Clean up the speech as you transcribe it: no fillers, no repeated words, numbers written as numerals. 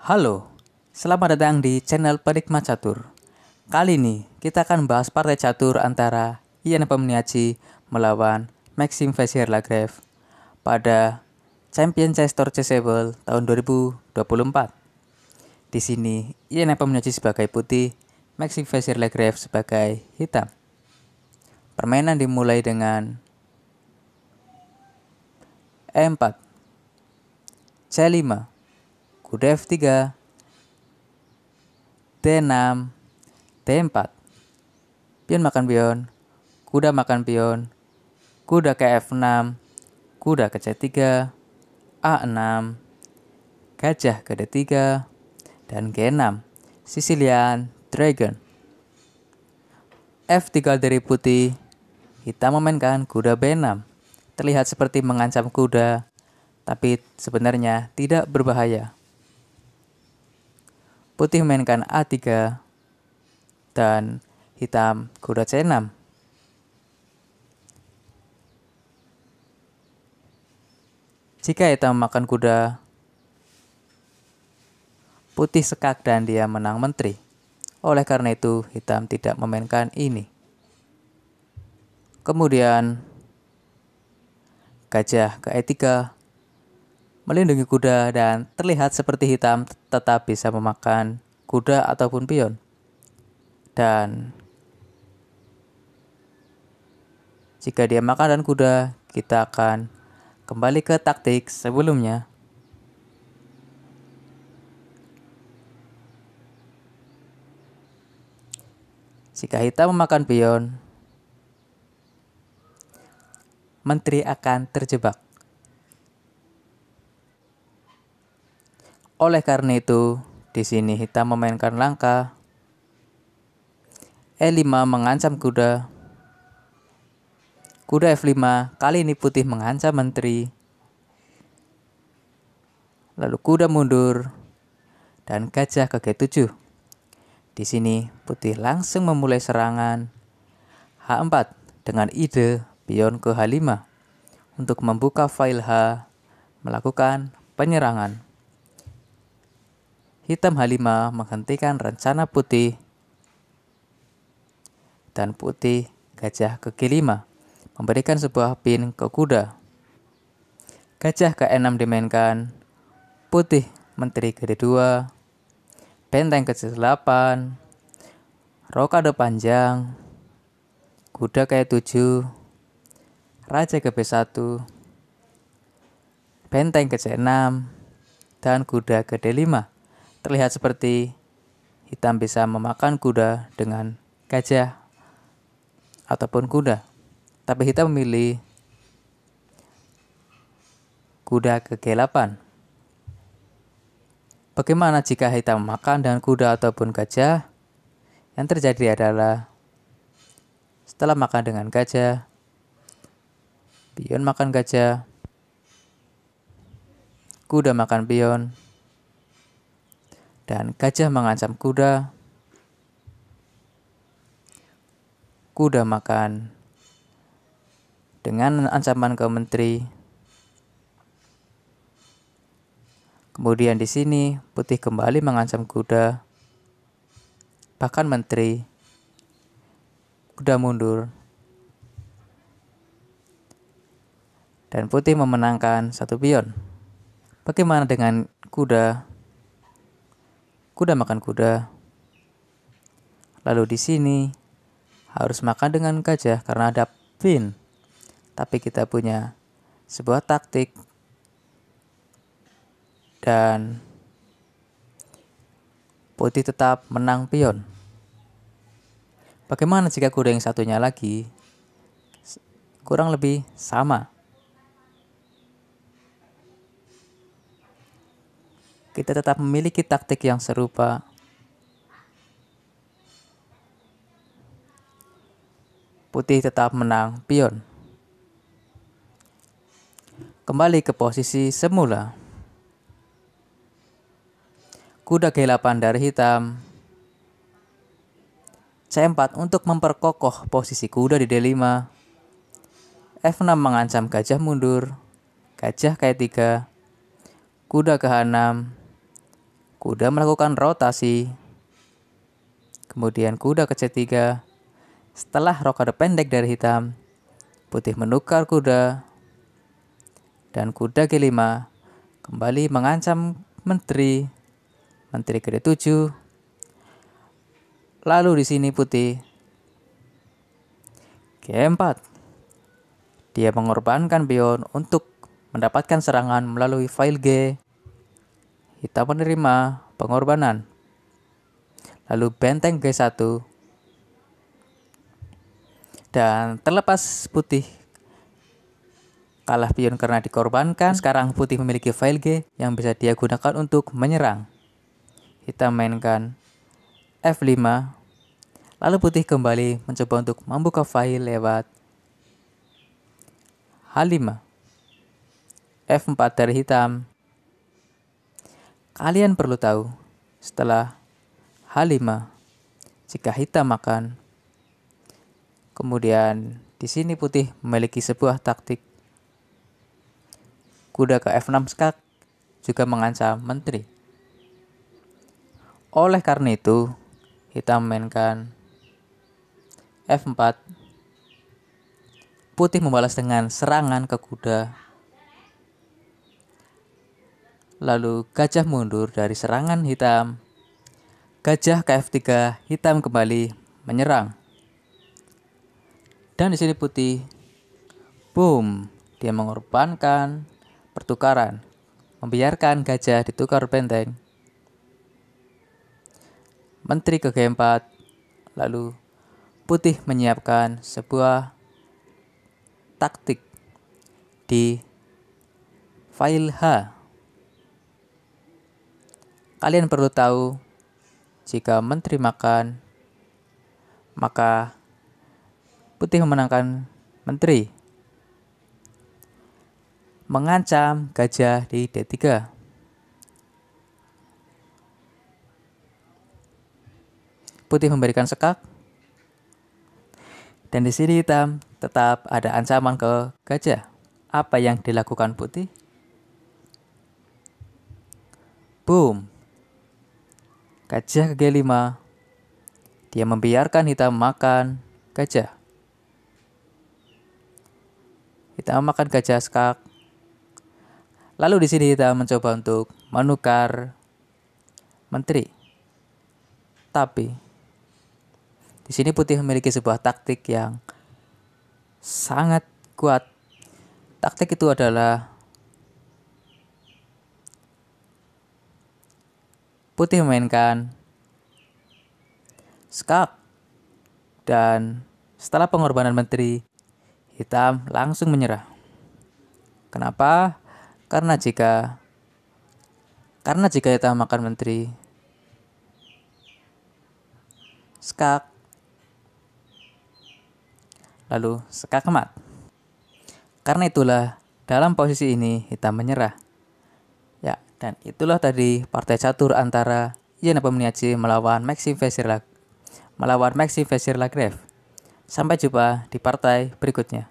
Halo, selamat datang di channel Penikmat Catur. Kali ini kita akan bahas partai catur antara Ian Nepomniachtchi melawan Maxime Vachier-Lagrave pada Champion Chess Tour Chessable tahun 2024. Di sini Ian Nepomniachtchi sebagai putih, Maxime Vachier-Lagrave sebagai hitam. Permainan dimulai dengan E4, C5, kuda F3, D6, D4. Pion makan pion, kuda makan pion, kuda ke F6, kuda ke C3, A6, gajah ke D3, dan G6, Sicilian Dragon. F3 dari putih, hitam memainkan kuda B6. Terlihat seperti mengancam kuda, tapi sebenarnya tidak berbahaya. Putih memainkan A3 dan hitam kuda C6. Jika hitam memakan kuda, putih sekak dan dia menang menteri. Oleh karena itu, hitam tidak memainkan ini. Kemudian, gajah ke E3 melindungi kuda dan terlihat seperti hitam tetap bisa memakan kuda ataupun pion. Dan jika dia makan dan kuda, kita akan kembali ke taktik sebelumnya. Jika hitam memakan pion, menteri akan terjebak. Oleh karena itu, di sini hitam memainkan langkah E5 mengancam kuda. Kuda F5, kali ini putih mengancam menteri. Lalu kuda mundur dan gajah ke G7. Di sini putih langsung memulai serangan H4 dengan ide pion ke H5 untuk membuka file H, melakukan penyerangan. Hitam H5 menghentikan rencana putih dan putih gajah ke G5 memberikan sebuah pin ke kuda. Gajah ke E6 dimainkan, putih menteri ke D2, benteng ke C8, rokade panjang, kuda ke E7, raja ke B1, benteng ke C6, dan kuda ke D5. Terlihat seperti hitam bisa memakan kuda dengan gajah ataupun kuda. Tapi hitam memilih kuda ke G8. Bagaimana jika hitam makan dengan kuda ataupun gajah? Yang terjadi adalah setelah makan dengan gajah, pion makan gajah, kuda makan pion, dan gajah mengancam kuda. Kuda makan dengan ancaman ke menteri. Kemudian di sini putih kembali mengancam kuda, bahkan menteri. Kuda mundur dan putih memenangkan satu pion. Bagaimana dengan kuda? Kuda makan kuda. Lalu di sini harus makan dengan gajah karena ada pin. Tapi kita punya sebuah taktik dan putih tetap menang pion. Bagaimana jika kuda yang satunya lagi? Kurang lebih sama. Kita tetap memiliki taktik yang serupa. Putih tetap menang pion. Kembali ke posisi semula. Kuda G8 dari hitam. C4 untuk memperkokoh posisi kuda di D5. F6 mengancam gajah mundur. Gajah ke E3. Kuda ke H6. Kuda melakukan rotasi. Kemudian kuda ke C3. Setelah rokade pendek dari hitam, putih menukar kuda. Dan kuda G5 kembali mengancam menteri ke D7. Lalu di sini putih G4. Dia mengorbankan pion untuk mendapatkan serangan melalui file G. Hitam menerima pengorbanan. Lalu benteng G1. Dan terlepas putih kalah pion karena dikorbankan, sekarang putih memiliki file G yang bisa dia gunakan untuk menyerang. Hitam mainkan F5. Lalu putih kembali mencoba untuk membuka file lewat H5. F4 dari hitam. Kalian perlu tahu, setelah H5, jika hitam makan, kemudian di sini putih memiliki sebuah taktik. Kuda ke F6 skak juga mengancam menteri. Oleh karena itu, hitam mainkan F4. Putih membalas dengan serangan ke kuda. Lalu gajah mundur dari serangan hitam. Gajah ke F3, hitam kembali menyerang. Dan di sini putih, boom, dia mengorbankan pertukaran, membiarkan gajah ditukar benteng. Menteri ke G4, lalu putih menyiapkan sebuah taktik di file H. Kalian perlu tahu, jika menteri makan, maka putih memenangkan menteri. Mengancam gajah di D3. Putih memberikan sekak. Dan di sini hitam tetap ada ancaman ke gajah. Apa yang dilakukan putih? Boom. Gajah ke G5. Dia membiarkan hitam makan gajah. Hitam makan gajah skak. Lalu di sini hitam mencoba untuk menukar menteri. Tapi di sini putih memiliki sebuah taktik yang sangat kuat. Taktik itu adalah putih memainkan skak. Dan setelah pengorbanan menteri, hitam langsung menyerah. Kenapa? Karena jika hitam makan menteri, skak, lalu skak mat. Karena itulah dalam posisi ini hitam menyerah. Ya, dan itulah tadi partai catur antara Ian Nepomniachtchi melawan Maxim Vachier-Lagrave. Sampai jumpa di partai berikutnya.